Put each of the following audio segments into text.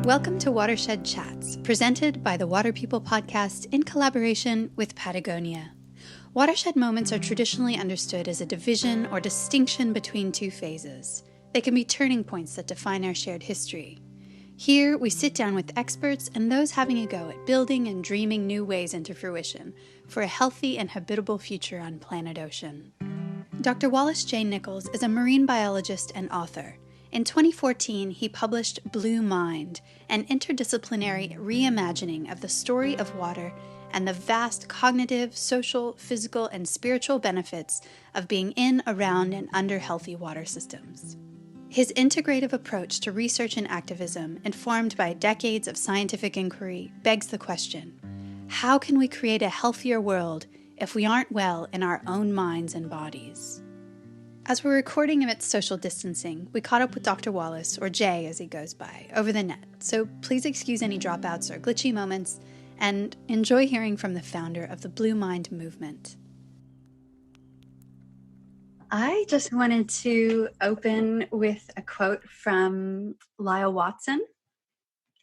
Welcome to Watershed Chats, presented by the Water People podcast in collaboration with Patagonia. Watershed moments are traditionally understood as a division or distinction between two phases. They can be turning points that define our shared history. Here, we sit down with experts and those having a go at building and dreaming new ways into fruition for a healthy and habitable future on planet Ocean. Dr. WALLACE J NICHOLS is a marine biologist and author. In 2014, he published Blue Mind, an interdisciplinary reimagining of the story of water and the vast cognitive, social, physical, and spiritual benefits of being in, around, and under healthy water systems. His integrative approach to research and activism, informed by decades of scientific inquiry, begs the question: how can we create a healthier world if we aren't well in our own minds and bodies? As we're recording amidst social distancing, we caught up with Dr. Wallace, or Jay as he goes by, over the net, so please excuse any dropouts or glitchy moments, and enjoy hearing from the founder of the Blue Mind movement. I just wanted to open with a quote from Lyle Watson.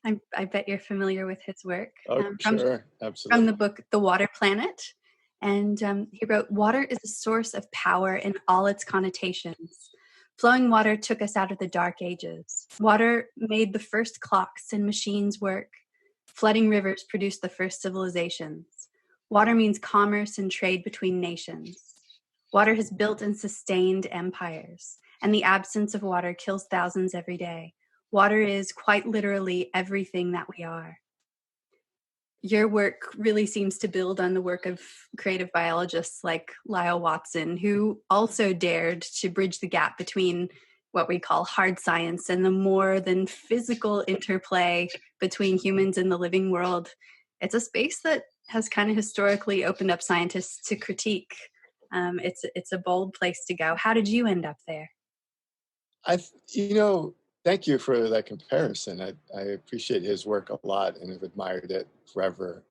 I bet you're familiar with his work. Sure, absolutely. From the book The Water Planet. And he wrote, "Water is a source of power in all its connotations. Flowing water took us out of the dark ages. Water made the first clocks and machines work. Flooding rivers produced the first civilizations. Water means commerce and trade between nations. Water has built and sustained empires, and the absence of water kills thousands every day. Water is quite literally everything that we are." Your work really seems to build on the work of creative biologists like Lyle Watson, who also dared to bridge the gap between what we call hard science and the more than physical interplay between humans and the living world. It's a space that has kind of historically opened up scientists to critique. It's a bold place to go. How did you end up there? Thank you for that comparison. I appreciate his work a lot and have admired it forever.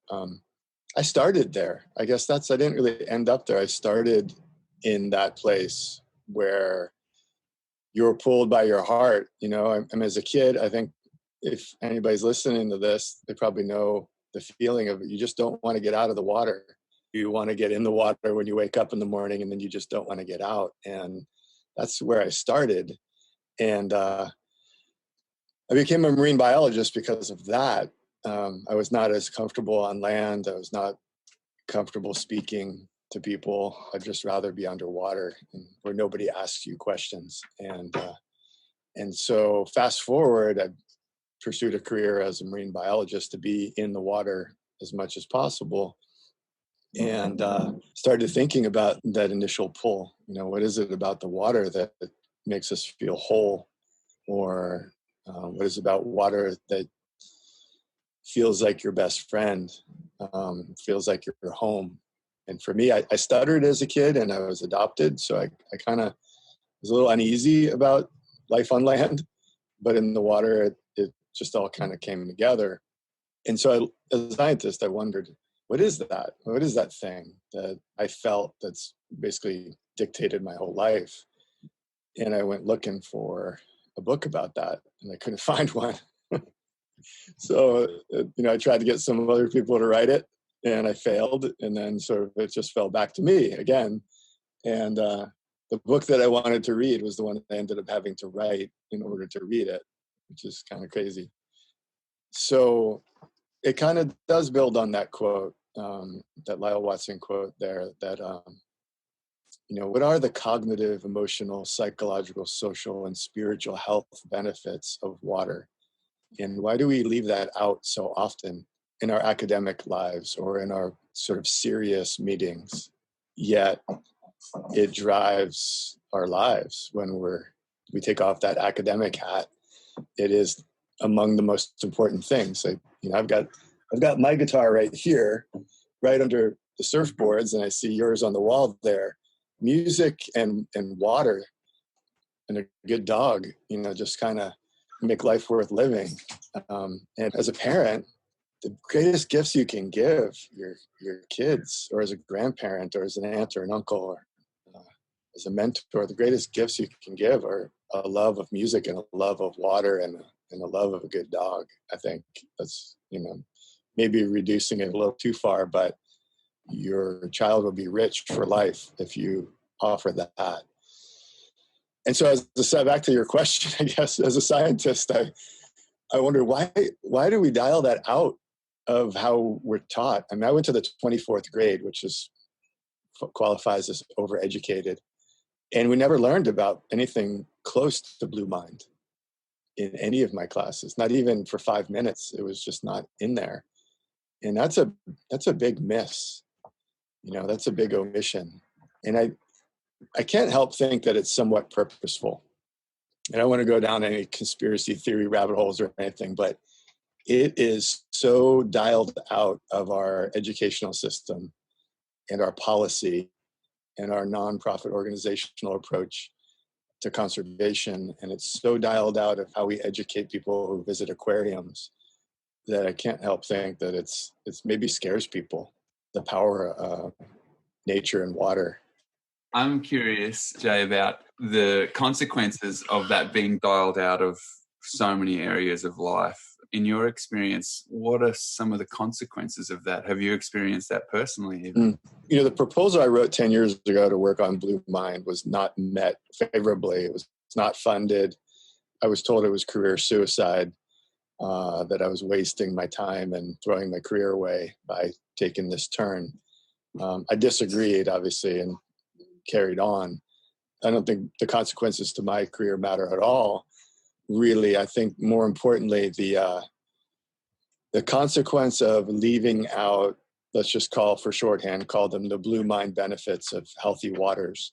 I started there. I guess I didn't really end up there. I started in that place where you're pulled by your heart. As a kid, I think if anybody's listening to this, they probably know the feeling of it. You just don't want to get out of the water. You want to get in the water when you wake up in the morning, and then you just don't want to get out. And that's where I started. And I became a marine biologist because of that. I was not as comfortable on land. I was not comfortable speaking to people. I'd just rather be underwater where nobody asks you questions. And so fast forward, I pursued a career as a marine biologist to be in the water as much as possible. And started thinking about that initial pull. What is it about the water that makes us feel whole? Or what is about water that feels like your best friend, feels like your home? And for me, I stuttered as a kid and I was adopted. So I kind of was a little uneasy about life on land, but in the water, it just all kind of came together. And so as a scientist, I wondered, what is that? What is that thing that I felt that's basically dictated my whole life? And I went looking for a book about that, and I couldn't find one. So, I tried to get some other people to write it, and I failed. And then sort of it just fell back to me again. And the book that I wanted to read was the one I ended up having to write in order to read it, which is kind of crazy. So it kind of does build on that quote, that Lyle Watson quote there, that what are the cognitive, emotional, psychological, social, and spiritual health benefits of water? And why do we leave that out so often in our academic lives or in our sort of serious meetings? Yet it drives our lives when we take off that academic hat. It is among the most important things. I've got my guitar right here, right under the surfboards, and I see yours on the wall there. Music and water and a good dog, just kind of make life worth living. And as a parent, the greatest gifts you can give your kids, or as a grandparent, or as an aunt or an uncle, or as a mentor, the greatest gifts you can give are a love of music and a love of water and a love of a good dog. I think that's, maybe reducing it a little too far, but your child will be rich for life if you offer that. And so, as I said, back to your question, I guess, as a scientist, I wonder why do we dial that out of how we're taught? I mean, I went to the 24th grade, which qualifies as overeducated, and we never learned about anything close to Blue Mind in any of my classes, not even for 5 minutes. It was just not in there. And that's a big miss. That's a big omission. And I can't help think that it's somewhat purposeful. And I don't want to go down any conspiracy theory rabbit holes or anything, but it is so dialed out of our educational system and our policy and our nonprofit organizational approach to conservation. And it's so dialed out of how we educate people who visit aquariums that I can't help think that it's maybe scares people, the power of nature and water. I'm curious, Jay, about the consequences of that being dialed out of so many areas of life. In your experience, what are some of the consequences of that? Have you experienced that personally? The proposal I wrote 10 years ago to work on Blue Mind was not met favorably. It was not funded. I was told it was career suicide, that I was wasting my time and throwing my career away by taking this turn. I disagreed, obviously, and carried on. I don't think the consequences to my career matter at all. Really, I think more importantly, the consequence of leaving out, let's just call them the Blue Mind benefits of healthy waters,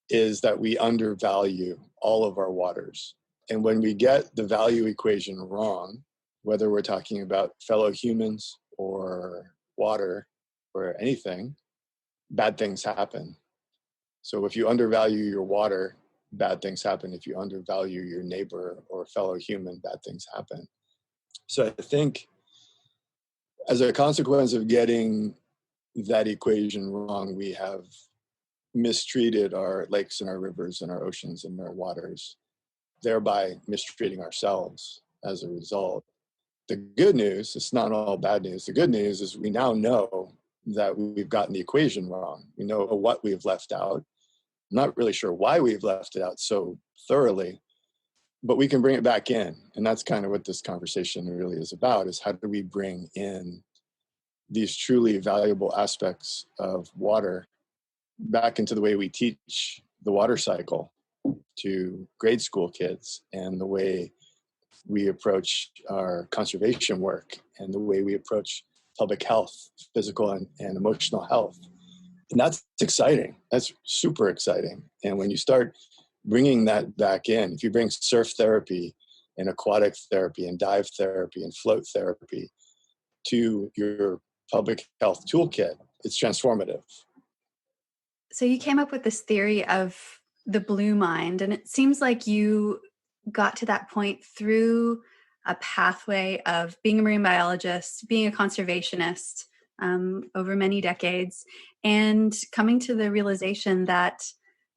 is that we undervalue all of our waters. And when we get the value equation wrong, whether we're talking about fellow humans or water or anything, bad things happen. So if you undervalue your water, bad things happen. If you undervalue your neighbor or fellow human, bad things happen. So I think as a consequence of getting that equation wrong, we have mistreated our lakes and our rivers and our oceans and our waters, thereby mistreating ourselves as a result. The good news, it's not all bad news. The good news is we now know that we've gotten the equation wrong. We know what we've left out. I'm not really sure why we've left it out so thoroughly, but we can bring it back in. And that's kind of what this conversation really is about, is how do we bring in these truly valuable aspects of water back into the way we teach the water cycle to grade school kids, and the way we approach our conservation work, and the way we approach public health, physical and emotional health. And that's exciting. That's super exciting. And when you start bringing that back in, if you bring surf therapy and aquatic therapy and dive therapy and float therapy to your public health toolkit, it's transformative. So you came up with this theory of the Blue Mind, and it seems like you got to that point through a pathway of being a marine biologist, being a conservationist over many decades, and coming to the realization that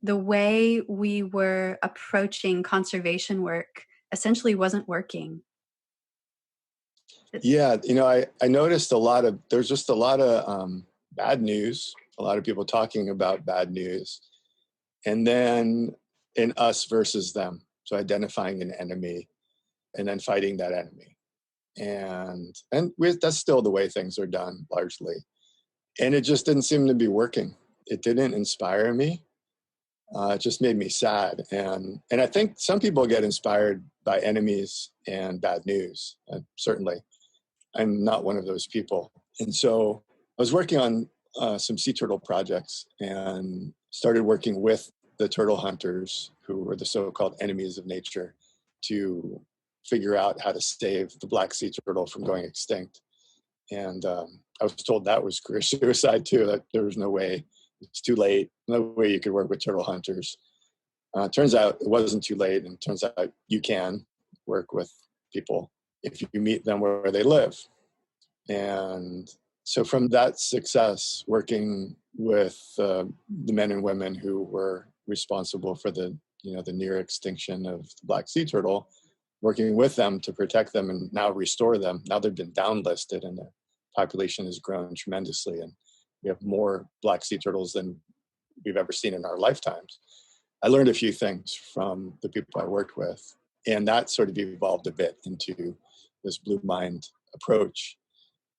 the way we were approaching conservation work essentially wasn't working. Yeah, I noticed there's just a lot of bad news, a lot of people talking about bad news, and then in us versus them. So identifying an enemy and then fighting that enemy. And that's still the way things are done largely. And it just didn't seem to be working. It didn't inspire me. It just made me sad. And I think some people get inspired by enemies and bad news. Certainly, I'm not one of those people. And so I was working on some sea turtle projects and started working with the turtle hunters, who were the so-called enemies of nature, to figure out how to save the black sea turtle from going extinct. And I was told that was career suicide too, that there was no way, it's too late, no way you could work with turtle hunters. Turns out it wasn't too late, and turns out you can work with people if you meet them where they live. And so from that success, working with the men and women who were responsible for the near extinction of the black sea turtle, working with them to protect them and now restore them. Now they've been downlisted and the population has grown tremendously. And we have more black sea turtles than we've ever seen in our lifetimes. I learned a few things from the people I worked with, and that sort of evolved a bit into this blue mind approach.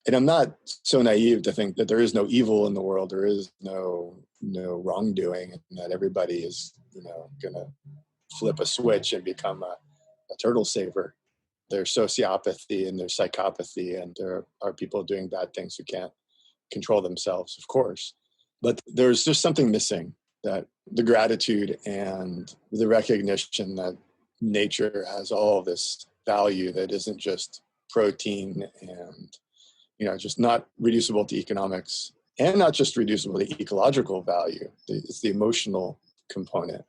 And I'm not so naive to think that there is no evil in the world, there is no wrongdoing, and that everybody is, going to flip a switch and become a turtle saver. There's sociopathy and there's psychopathy, and there are people doing bad things who can't control themselves, of course. But there's just something missing, that the gratitude and the recognition that nature has all this value that isn't just protein and just not reducible to economics, and not just reducible to ecological value. It's the emotional component.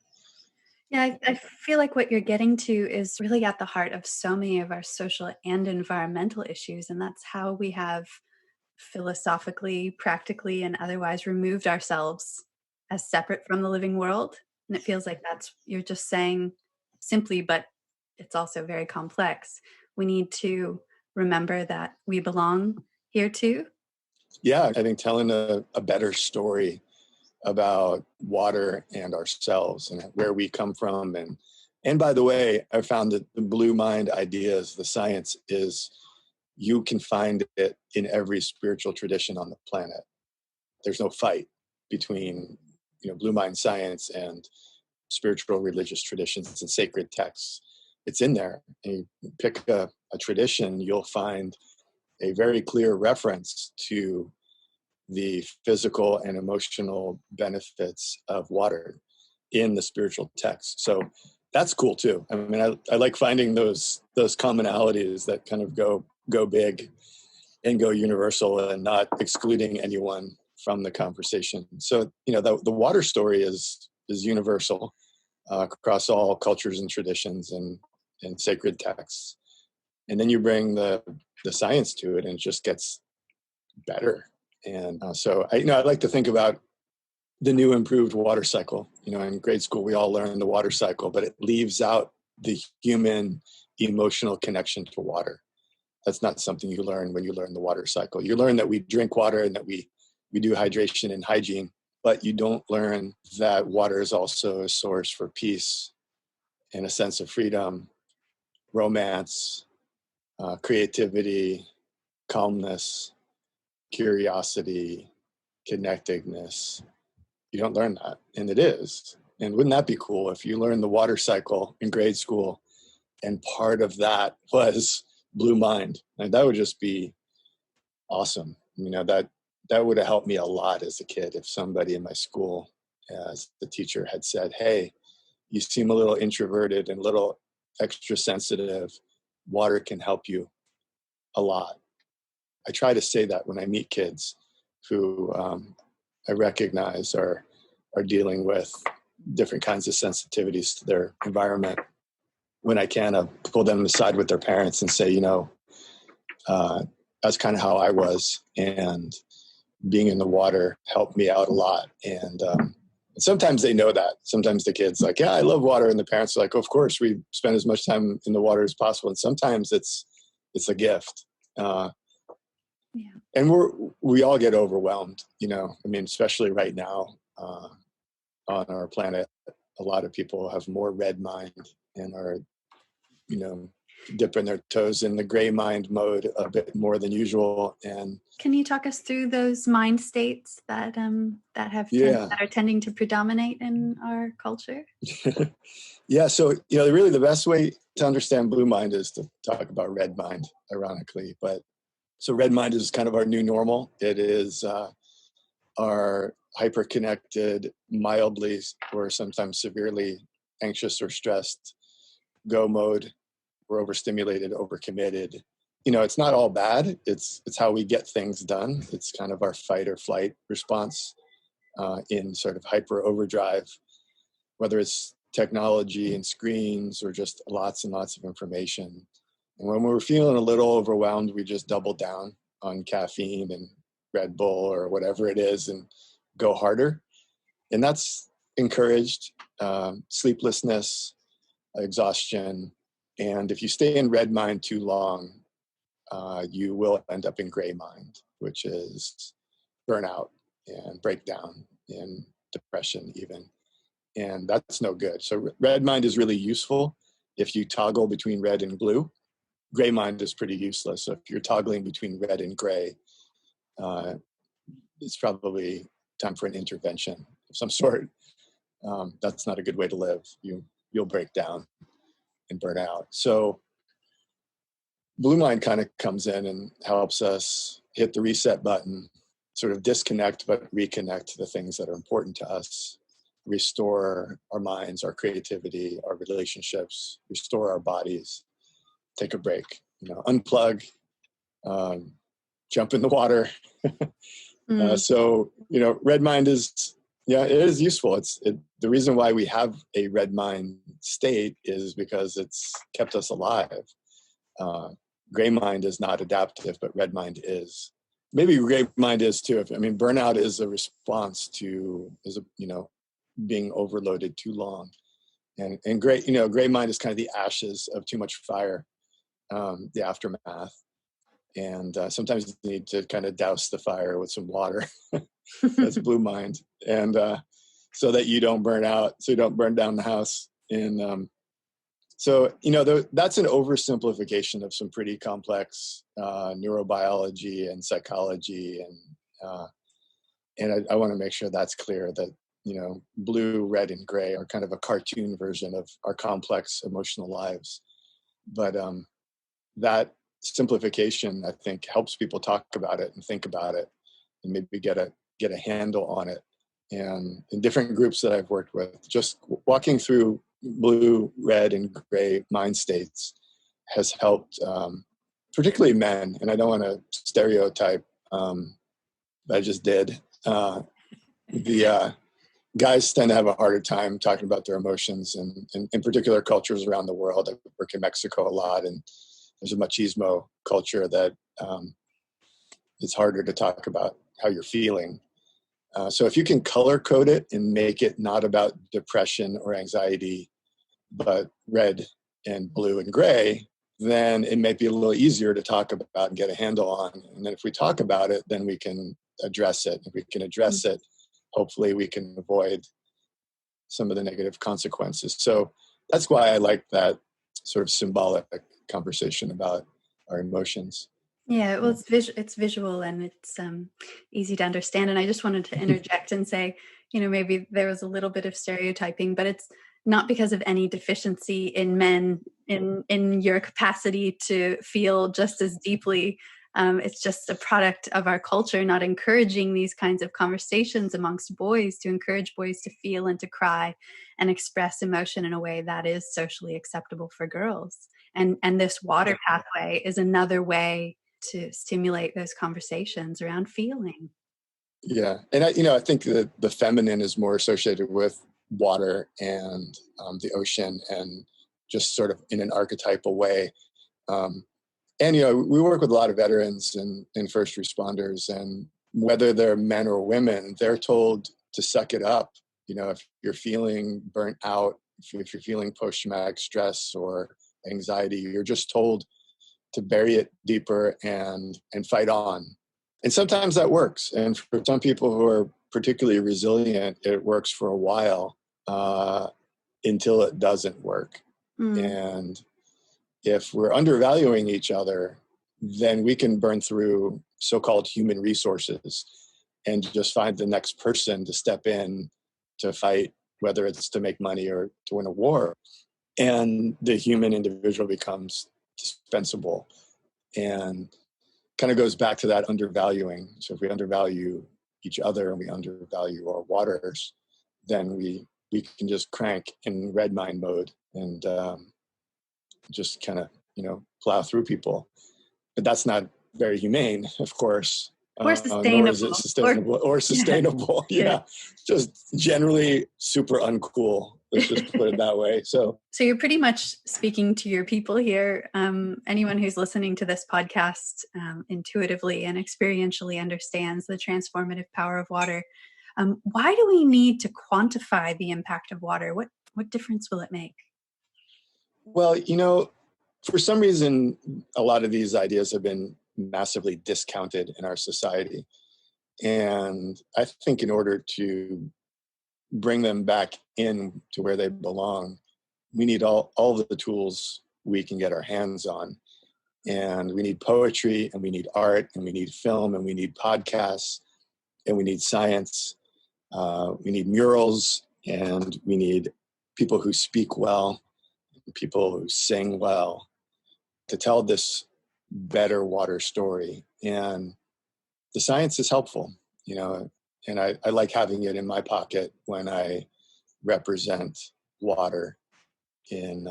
Yeah, I feel like what you're getting to is really at the heart of so many of our social and environmental issues. And that's how we have philosophically, practically, and otherwise removed ourselves as separate from the living world. And it feels like you're just saying simply, but it's also very complex. We need to remember that we belong here too. Yeah, I think telling a better story about water and ourselves and where we come from. And by the way, I found that the blue mind ideas, the science is, you can find it in every spiritual tradition on the planet. There's no fight between, blue mind science and spiritual religious traditions and sacred texts. It's in there. And you pick a tradition, you'll find a very clear reference to the physical and emotional benefits of water in the spiritual text. So that's cool too. I mean, I like finding those commonalities that kind of go big and go universal and not excluding anyone from the conversation. So, the water story is universal across all cultures and traditions and sacred texts. And then you bring the science to it and it just gets better. And so I like to think about the new improved water cycle. In grade school, we all learn the water cycle, but it leaves out the human emotional connection to water. That's not something you learn when you learn the water cycle. You learn that we drink water and that we do hydration and hygiene, but you don't learn that water is also a source for peace and a sense of freedom, romance, creativity, calmness, curiosity, connectedness. You don't learn that, and it is. And wouldn't that be cool if you learned the water cycle in grade school and part of that was blue mind? And that would just be awesome. That would have helped me a lot as a kid if somebody in my school, as the teacher, had said, hey, you seem a little introverted and a little extra sensitive. Water can help you a lot. I try to say that when I meet kids who I recognize are dealing with different kinds of sensitivities to their environment. When I can, pull them aside with their parents and say, that's kind of how I was, and being in the water helped me out a lot. And sometimes they know that. Sometimes the kid's like, yeah, I love water. And the parents are like, of course, we spend as much time in the water as possible. And sometimes it's a gift. Yeah. And we all get overwhelmed, especially right now on our planet. A lot of people have more red mind and are, dipping their toes in the gray mind mode a bit more than usual. And can you talk us through those mind states that are tending to predominate in our culture? Yeah. So, really the best way to understand blue mind is to talk about red mind, ironically. But so red mind is kind of our new normal. It is our hyper-connected, mildly or sometimes severely anxious or stressed go mode. We're overstimulated, overcommitted. It's not all bad. It's how we get things done. It's kind of our fight or flight response in sort of hyper overdrive, whether it's technology and screens or just lots and lots of information. And when we're feeling a little overwhelmed, we just double down on caffeine and Red Bull or whatever it is and go harder. And that's encouraged. Sleeplessness, exhaustion. And if you stay in red mind too long, you will end up in gray mind, which is burnout and breakdown and depression even. And that's no good. So red mind is really useful if you toggle between red and blue. Gray mind is pretty useless. So if you're toggling between red and gray, it's probably time for an intervention of some sort. That's not a good way to live. You'll break down and burn out. So blue mind kind of comes in and helps us hit the reset button, sort of disconnect but reconnect to the things that are important to us, restore our minds, our creativity, our relationships, restore our bodies, take a break, unplug, jump in the water. So, red mind is, it is useful. The reason why we have a red mind state is because it's kept us alive. Gray mind is not adaptive, but red mind is. Maybe gray mind is too. Burnout is a response to, being overloaded too long. And gray mind is kind of the ashes of too much fire, the aftermath. And sometimes you need to kind of douse the fire with some water. That's blue mind. And so that you don't burn out, so you don't burn down the house. And that's an oversimplification of some pretty complex neurobiology and psychology. And I want to make sure that's clear that, blue, red, and gray are kind of a cartoon version of our complex emotional lives. But that simplification, I think, helps people talk about it and think about it and maybe get a handle on it. And in different groups that I've worked with, just walking through blue, red, and gray mind states has helped, particularly men. And I don't want to stereotype, but I just did. The guys tend to have a harder time talking about their emotions, and in particular cultures around the world. I work in Mexico a lot, and there's a machismo culture that it's harder to talk about how you're feeling. So if you can color code it and make it not about depression or anxiety, but red and blue and gray, then it may be a little easier to talk about and get a handle on. And then if we talk about it, then we can address it. If we can address it, hopefully we can avoid some of the negative consequences. So that's why I like that sort of symbolic conversation about our emotions. Yeah, well, it's visual and it's easy to understand. And I just wanted to interject and say, maybe there was a little bit of stereotyping, but it's not because of any deficiency in men in your capacity to feel just as deeply. It's just a product of our culture not encouraging these kinds of conversations amongst boys, to encourage boys to feel and to cry and express emotion in a way that is socially acceptable for girls. And this water pathway is another way to stimulate those conversations around feeling. Yeah. And I think that the feminine is more associated with water and the ocean, and just sort of in an archetypal way. And, we work with a lot of veterans and first responders, and whether they're men or women, they're told to suck it up. If you're feeling burnt out, if you're feeling post-traumatic stress or anxiety, you're just told to bury it deeper and fight on. And sometimes that works. And for some people who are particularly resilient, it works for a while until it doesn't work. And if we're undervaluing each other, then we can burn through so-called human resources and just find the next person to step in to fight, whether it's to make money or to win a war. And the human individual becomes dispensable, and kind of goes back to that undervaluing. So if we undervalue each other and we undervalue our waters, then we can just crank in red mind mode and just kind of, plow through people. But that's not very humane, of course. Or sustainable. Nor is it sustainable or sustainable. Yeah. Just generally super uncool. Let's just put it that way. So you're pretty much speaking to your people here. Anyone who's listening to this podcast intuitively and experientially understands the transformative power of water. Why do we need to quantify the impact of water? What difference will it make? Well, for some reason, a lot of these ideas have been massively discounted in our society. And I think in order to bring them back in to where they belong, we need all of the tools we can get our hands on. And we need poetry, and we need art, and we need film, and we need podcasts, and we need science. We need murals, and we need people who speak well, people who sing well, to tell this better water story. And the science is helpful, and I like having it in my pocket when I represent water in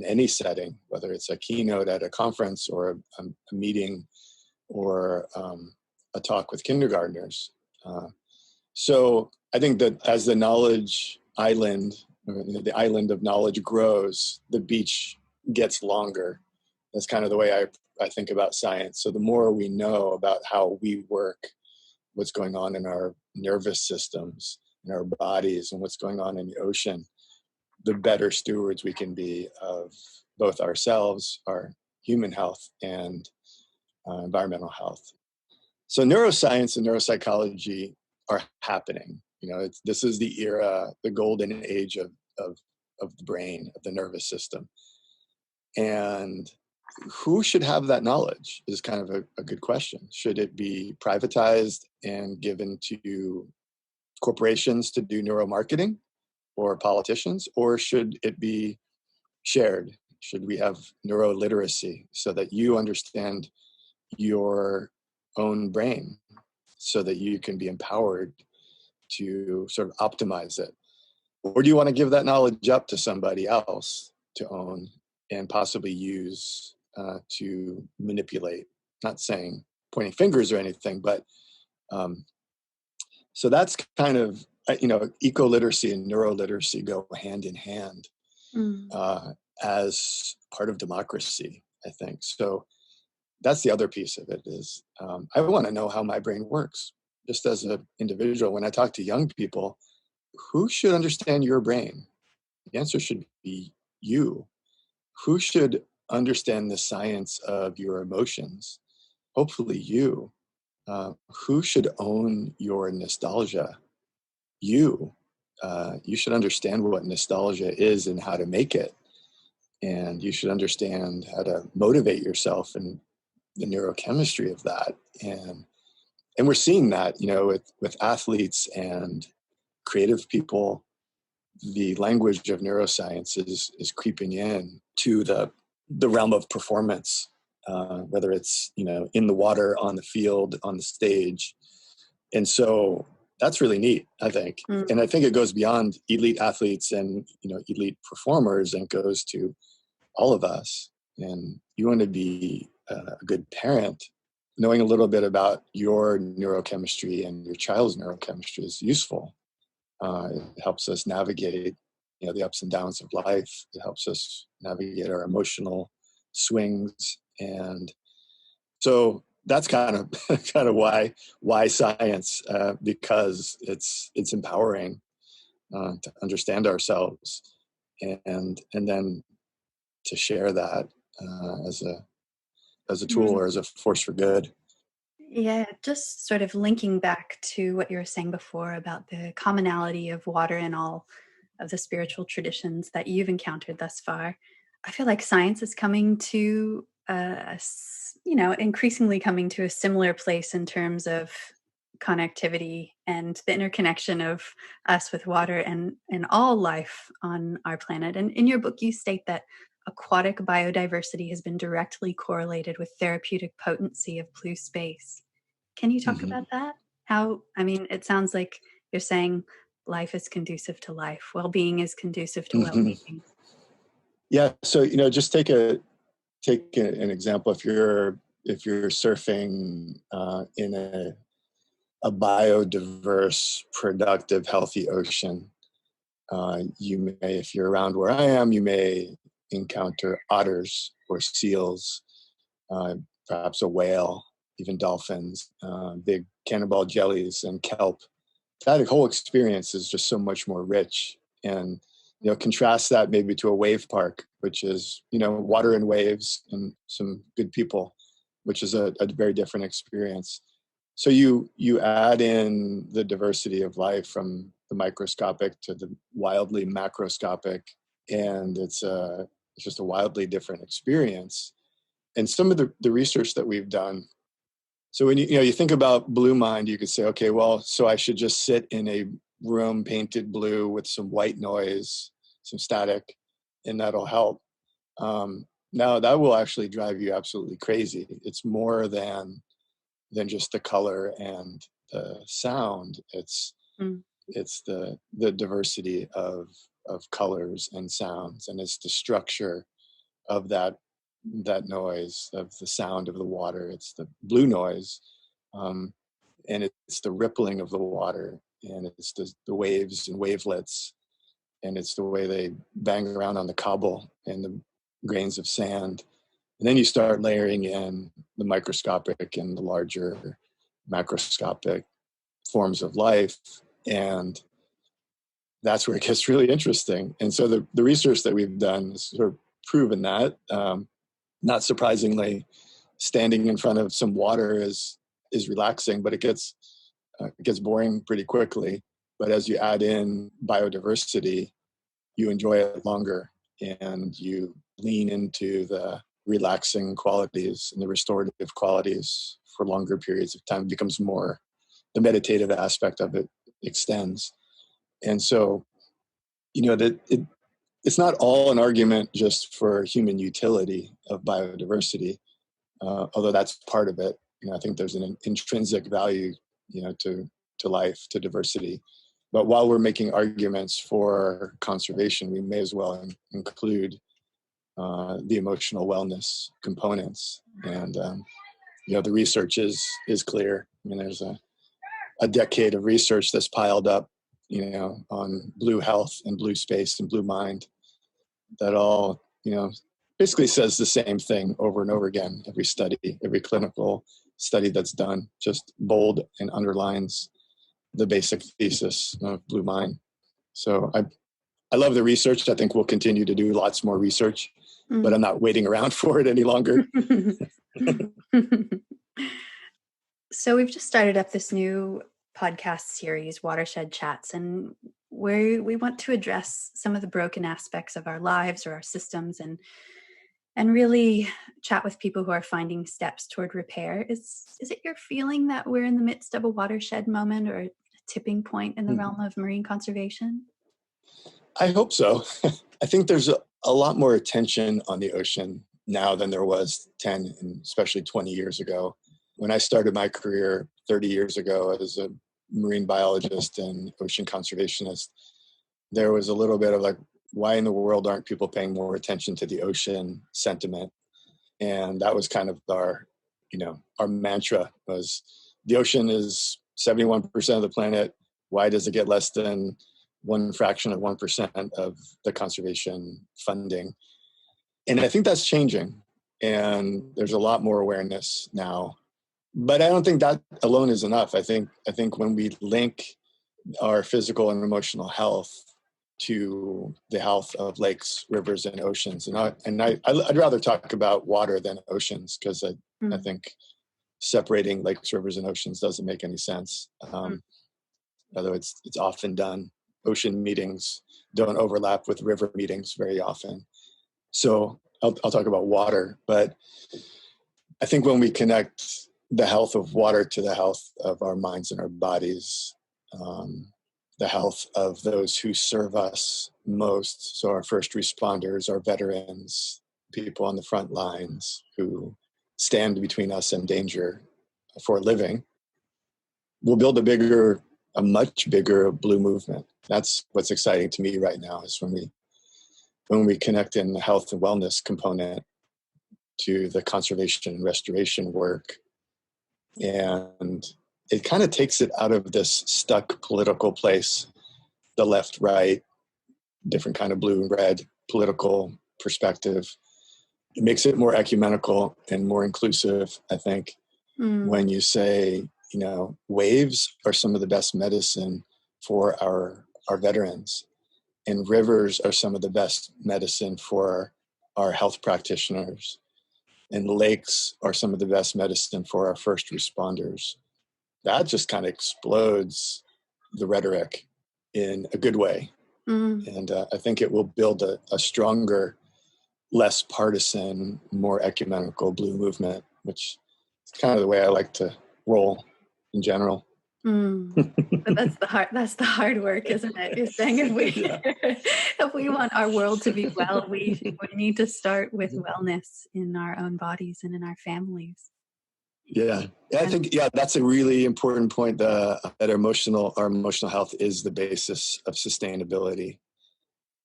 any setting, whether it's a keynote at a conference or a meeting or a talk with kindergartners. So I think that as the knowledge island, the island of knowledge grows, the beach gets longer. That's kind of the way I think about science. So the more we know about how we work, what's going on in our nervous systems, in our bodies, and what's going on in the ocean, the better stewards we can be of both ourselves, our human health, and environmental health. So neuroscience and neuropsychology are happening. This is the era, the golden age of the brain, of the nervous system. And who should have that knowledge is kind of a good question. Should it be privatized and given to corporations to do neuromarketing, or politicians, or should it be shared? Should we have neuroliteracy so that you understand your own brain so that you can be empowered to sort of optimize it? Or do you want to give that knowledge up to somebody else to own and possibly use to manipulate? Not saying pointing fingers or anything, but so that's kind of, eco-literacy and neuroliteracy go hand in hand as part of democracy, I think. So that's the other piece of it is I want to know how my brain works. Just as an individual, when I talk to young people, who should understand your brain? The answer should be you. Who should understand the science of your emotions? Hopefully you. Who should own your nostalgia? You. You should understand what nostalgia is and how to make it. And you should understand how to motivate yourself and the neurochemistry of that. And we're seeing that, with athletes and creative people. The language of neuroscience is creeping in to the realm of performance, whether it's, in the water, on the field, on the stage. And so that's really neat, I think. And I think it goes beyond elite athletes and, elite performers, and goes to all of us. And you want to be a good parent. Knowing a little bit about your neurochemistry and your child's neurochemistry is useful. It helps us navigate, the ups and downs of life. It helps us navigate our emotional swings. And so that's kind of why science, because it's empowering to understand ourselves and then to share that as a tool or as a force for good. Yeah, just sort of linking back to what you were saying before about the commonality of water in all of the spiritual traditions that you've encountered thus far. I feel like science is coming to, increasingly coming to a similar place in terms of connectivity and the interconnection of us with water and all life on our planet. And in your book, you state that aquatic biodiversity has been directly correlated with therapeutic potency of blue space. Can you talk about that? It sounds like you're saying life is conducive to life. Well-being is conducive to well-being. Yeah. So, just take an example. If you're surfing in a biodiverse, productive, healthy ocean, You may, if you're around where I am, you may encounter otters or seals, perhaps a whale, even dolphins, big cannonball jellies and kelp. That whole experience is just so much more rich. And, contrast that maybe to a wave park, which is, water and waves and some good people, which is a very different experience. So you add in the diversity of life from the microscopic to the wildly macroscopic, and it's just a wildly different experience. And some of the research that we've done, so when you think about blue mind, you could say, okay, well, so I should just sit in a room painted blue with some white noise, some static, and that'll help. Now that will actually drive you absolutely crazy. It's more than just the color and the sound. It's the diversity of colors and sounds, and it's the structure of that noise, of the sound of the water. It's the blue noise, and it's the rippling of the water, and it's the waves and wavelets, and it's the way they bang around on the cobble and the grains of sand. And then you start layering in the microscopic and the larger macroscopic forms of life, and that's where it gets really interesting. And so the research that we've done has sort of proven that. Not surprisingly, standing in front of some water is relaxing, but it gets boring pretty quickly. But as you add in biodiversity, you enjoy it longer, and you lean into the relaxing qualities and the restorative qualities for longer periods of time. It becomes more, the meditative aspect of it extends. And so, it's not all an argument just for human utility of biodiversity, although that's part of it. I think there's an intrinsic value, to life, to diversity. But while we're making arguments for conservation, we may as well include the emotional wellness components. And the research is clear. There's a decade of research that's piled up, on blue health and blue space and blue mind, that all, basically says the same thing over and over again. Every study, every clinical study that's done just bold and underlines the basic thesis of blue mind. So I love the research. I think we'll continue to do lots more research, but I'm not waiting around for it any longer. So we've just started up this new podcast series, Watershed Chats, and where we want to address some of the broken aspects of our lives or our systems, and really chat with people who are finding steps toward repair. Is it your feeling that we're in the midst of a watershed moment or a tipping point in the realm of marine conservation? I hope so. I think there's a lot more attention on the ocean now than there was 10 and especially 20 years ago. When I started my career 30 years ago as a marine biologist and ocean conservationist, there was a little bit of like, why in the world aren't people paying more attention to the ocean sentiment? And that was kind of our mantra was, the ocean is 71% of the planet. Why does it get less than one fraction of 1% of the conservation funding? And I think that's changing. And there's a lot more awareness now. But I don't think that alone is enough. I think when we link our physical and emotional health to the health of lakes, rivers, and oceans, and I'd rather talk about water than oceans, because I think separating lakes, rivers, and oceans doesn't make any sense. Although it's often done. Ocean meetings don't overlap with river meetings very often. So I'll talk about water, but I think when we connect the health of water to the health of our minds and our bodies, the health of those who serve us most, so our first responders, our veterans, people on the front lines who stand between us and danger for a living, we'll build a much bigger blue movement. That's what's exciting to me right now, is when we connect in the health and wellness component to the conservation and restoration work. And it kind of takes it out of this stuck political place, the left, right, different kind of blue and red political perspective. It makes it more ecumenical and more inclusive, I think, when you say, waves are some of the best medicine for our veterans, and rivers are some of the best medicine for our health practitioners, and lakes are some of the best medicine for our first responders. That just kind of explodes the rhetoric in a good way. And I think it will build a stronger, less partisan, more ecumenical blue movement, which is kind of the way I like to roll in general. But that's the hard work, isn't it? You're saying if we want our world to be well, we need to start with wellness in our own bodies and in our families. Yeah, I think that's a really important point. That our emotional health is the basis of sustainability.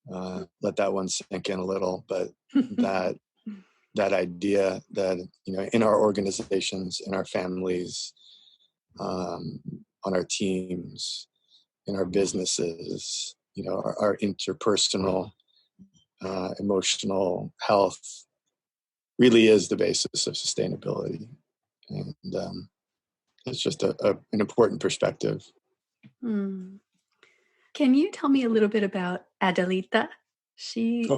Let that one sink in a little, but that idea that in our organizations, in our families, on our teams, in our businesses, our interpersonal, emotional health really is the basis of sustainability. And it's just an important perspective. Can you tell me a little bit about Adelita? She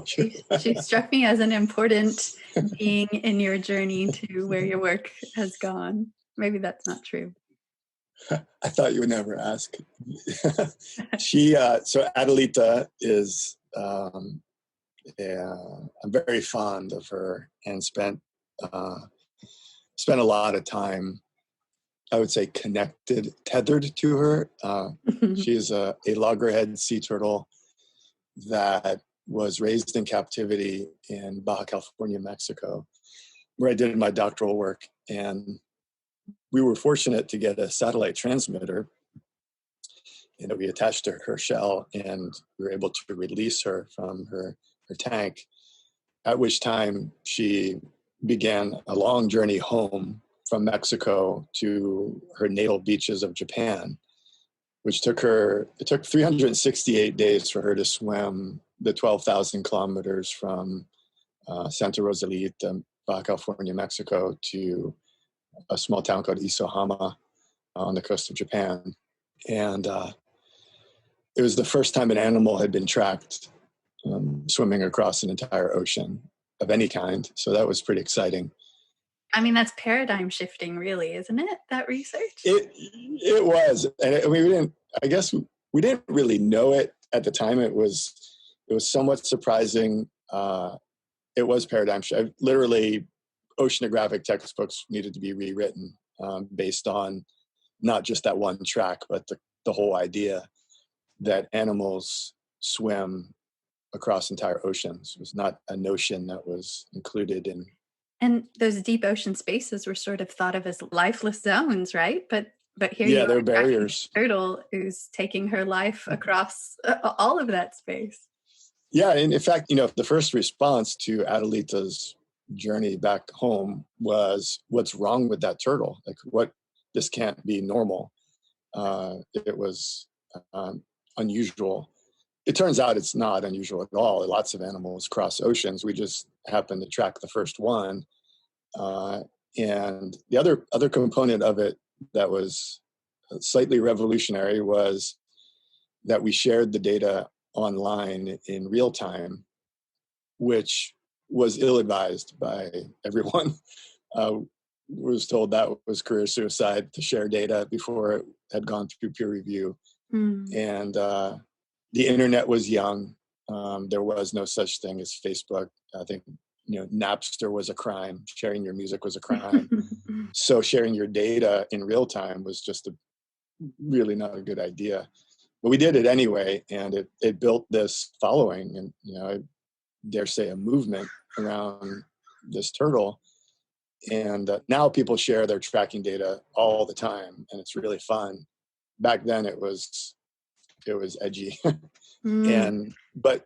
struck me as an important being in your journey to where your work has gone. Maybe that's not true. I thought you would never ask. So Adelita is, I'm very fond of her, and spent a lot of time, I would say, tethered to her. She is a loggerhead sea turtle that was raised in captivity in Baja California, Mexico, where I did my doctoral work. And we were fortunate to get a satellite transmitter, and we attached to her shell, and we were able to release her from her tank, at which time she began a long journey home from Mexico to her natal beaches of Japan, which took 368 days for her to swim the 12,000 kilometers from Santa Rosalita, Baja California, Mexico, to a small town called Isohama on the coast of Japan. And it was the first time an animal had been tracked swimming across an entire ocean of any kind. So that was pretty exciting. I mean, that's paradigm shifting, really, isn't it? That research? It was. And we didn't really know it at the time. It was somewhat surprising. It was paradigm shift. Literally, oceanographic textbooks needed to be rewritten based on not just that one track, but the whole idea that animals swim across entire oceans was not a notion that was included in. And those deep ocean spaces were sort of thought of as lifeless zones, right? But here they're barriers. Turtle who's taking her life across all of that space. Yeah, and in fact, the first response to Adelita's journey back home was, "What's wrong with that turtle? This can't be normal." It was unusual. It turns out it's not unusual at all. Lots of animals cross oceans. We just happened to track the first one. And the other component of it that was slightly revolutionary was that we shared the data online in real time, which was ill-advised by everyone. Was told that was career suicide to share data before it had gone through peer review. And the internet was young. There was no such thing as Facebook. I think, Napster was a crime. Sharing your music was a crime. So sharing your data in real time was just really not a good idea. But we did it anyway, and it built this following, and I dare say a movement around this turtle. And now people share their tracking data all the time, and it's really fun. Back then it was edgy. But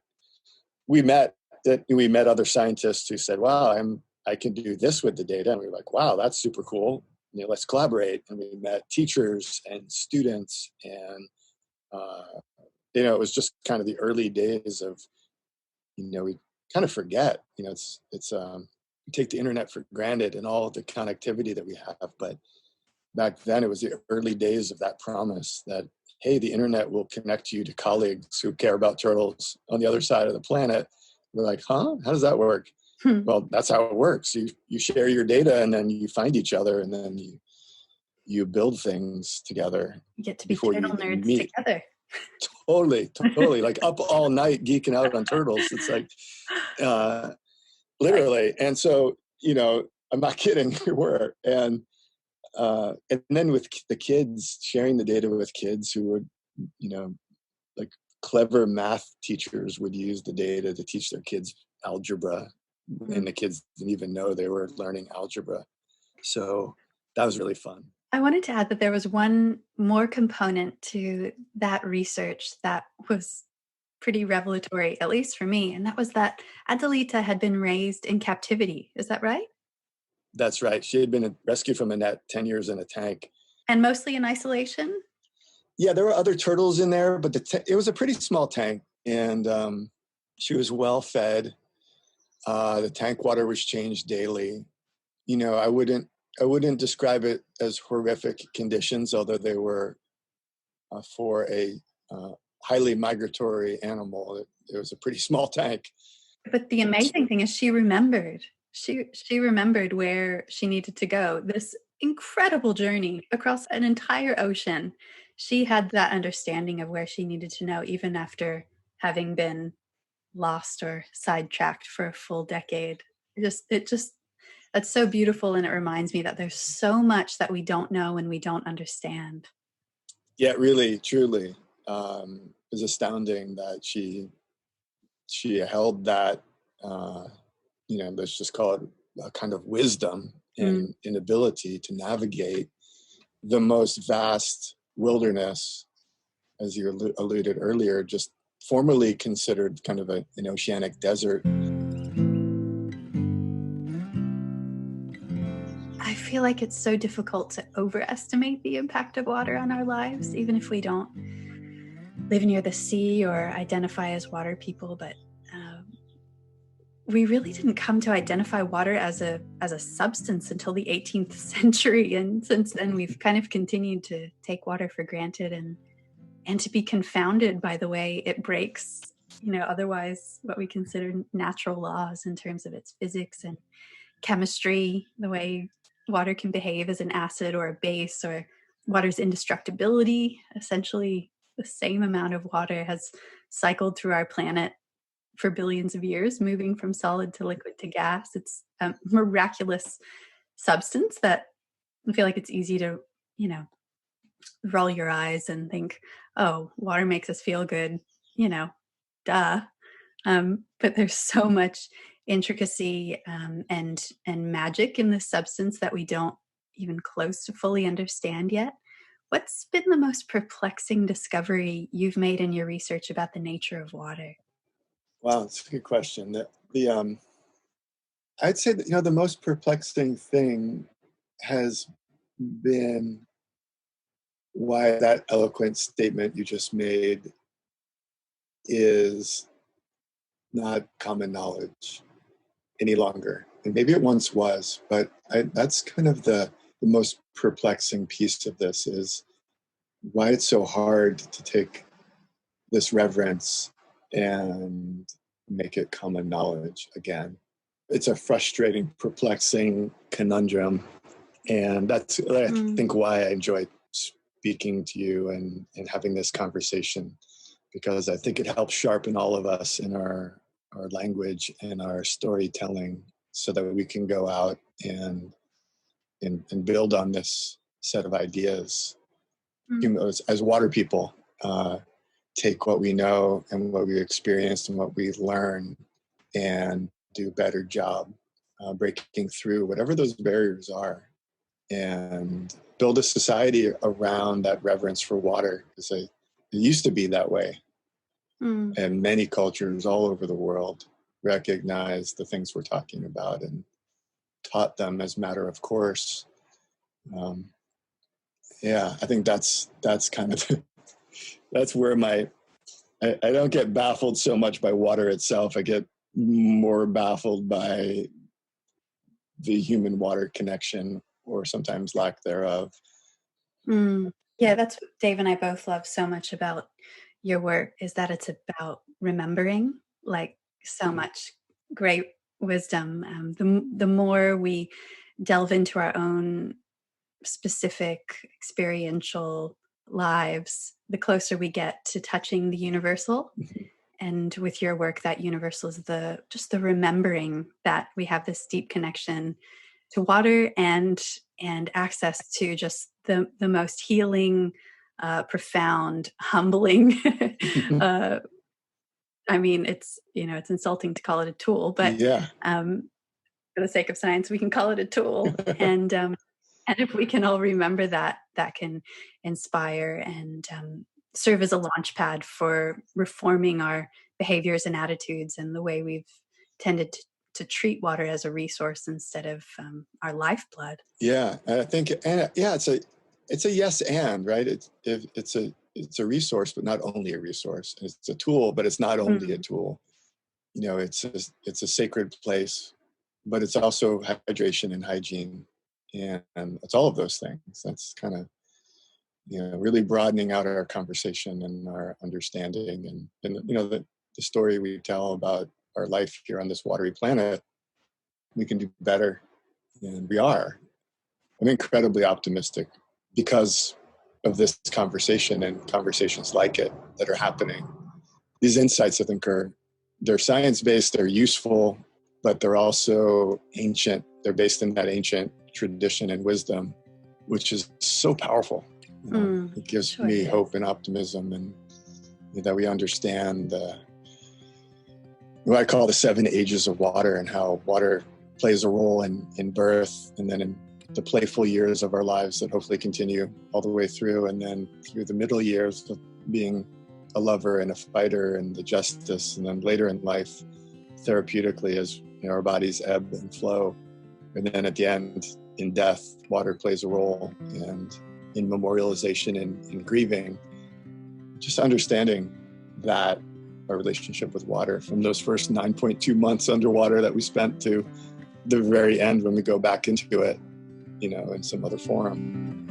we met other scientists who said, "Wow, I can do this with the data." And we were like, "Wow, that's super cool. Let's collaborate." And we met teachers and students and it was just kind of the early days of, we kind of forget, we take the internet for granted and all the connectivity that we have. But back then it was the early days of that promise that, hey, the internet will connect you to colleagues who care about turtles on the other side of the planet. We're like, huh? How does that work? Well, that's how it works. You share your data and then you find each other and then you build things together. You get to be turtle nerds together. Totally. Like up all night geeking out on turtles. It's like, literally. And so, I'm not kidding. We were. And then with the kids, sharing the data with kids who would, like clever math teachers would use the data to teach their kids algebra. And the kids didn't even know they were learning algebra. So that was really fun. I wanted to add that there was one more component to that research that was pretty revelatory, at least for me, and that was that Adelita had been raised in captivity. Is that right? That's right. She had been rescued from a net, 10 years in a tank. And mostly in isolation? Yeah, there were other turtles in there, but it was a pretty small tank, and she was well fed. The tank water was changed daily. I wouldn't describe it as horrific conditions, although they were for a highly migratory animal. It was a pretty small tank. But the amazing thing is she remembered. She remembered where she needed to go. This incredible journey across an entire ocean. She had that understanding of where she needed to know, even after having been lost or sidetracked for a full decade. That's so beautiful, and it reminds me that there's so much that we don't know and we don't understand. Yeah, really, truly, it's astounding that she held that, let's just call it a kind of wisdom and an ability to navigate the most vast wilderness, as you alluded earlier, just formerly considered kind of an oceanic desert. I feel like it's so difficult to overestimate the impact of water on our lives, even if we don't live near the sea or identify as water people. But we really didn't come to identify water as a substance until the 18th century. And since then, we've kind of continued to take water for granted and to be confounded by the way it breaks, otherwise what we consider natural laws in terms of its physics and chemistry, the way water can behave as an acid or a base, or water's indestructibility. Essentially, the same amount of water has cycled through our planet for billions of years, moving from solid to liquid to gas. It's a miraculous substance that I feel like it's easy to, roll your eyes and think, oh, water makes us feel good, duh. But there's so much intricacy and magic in this substance that we don't even close to fully understand yet. What's been the most perplexing discovery you've made in your research about the nature of water? Wow, that's a good question. I'd say that the most perplexing thing has been why that eloquent statement you just made is not common knowledge any longer. And maybe it once was, but that's kind of the most perplexing piece of this, is why it's so hard to take this reverence and make it common knowledge again. It's a frustrating, perplexing conundrum. And that's, I think, why I enjoy speaking to you and having this conversation, because I think it helps sharpen all of us in our language and our storytelling, so that we can go out and build on this set of ideas. As water people, take what we know and what we experienced and what we learn and do a better job breaking through whatever those barriers are, and build a society around that reverence for water. Because it used to be that way. And many cultures all over the world recognize the things we're talking about and taught them as matter of course. I think that's kind of that's where my I don't get baffled so much by water itself. I get more baffled by the human water connection, or sometimes lack thereof. Yeah, that's what Dave and I both love so much about your work, is that it's about remembering, like so much great wisdom. The more we delve into our own specific experiential lives, the closer we get to touching the universal. And with your work, that universal is just the remembering that we have this deep connection to water and access to just the most healing, profound, humbling. I mean, it's insulting to call it a tool, but Yeah. For the sake of science, we can call it a tool. And if we can all remember that, that can inspire and serve as a launch pad for reforming our behaviors and attitudes and the way we've tended to treat water as a resource instead of our lifeblood. Yeah, and I think, it's a yes and, right? It's a resource, but not only a resource. It's a tool, but it's not only a tool. It's a sacred place, but it's also hydration and hygiene, and it's all of those things. That's kind of really broadening out our conversation and our understanding, and the story we tell about our life here on this watery planet. We can do better, and we are. I'm incredibly optimistic because of this conversation and conversations like it that are happening. These insights, I think, they're science-based, they're useful, but they're also ancient. They're based in that ancient tradition and wisdom, which is so powerful. It gives me hope and optimism, and that we understand what I call the 7 ages of water, and how water plays a role in birth, and then in the playful years of our lives that hopefully continue all the way through, and then through the middle years of being a lover and a fighter, and the justice, and then later in life, therapeutically, as our bodies ebb and flow. And then at the end, in death, water plays a role, and in memorialization and in grieving, just understanding that our relationship with water, from those first 9.2 months underwater that we spent to the very end when we go back into it, in some other form.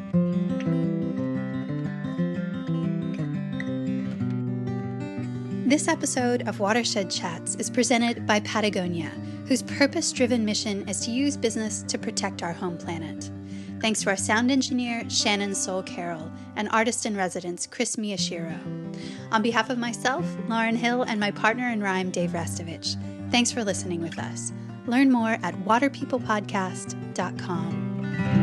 This episode of Watershed Chats is presented by Patagonia, whose purpose-driven mission is to use business to protect our home planet. Thanks to our sound engineer, Shannon Soul Carroll, and artist-in-residence, Chris Miyashiro. On behalf of myself, Lauren Hill, and my partner in rhyme, Dave Restovich, thanks for listening with us. Learn more at waterpeoplepodcast.com.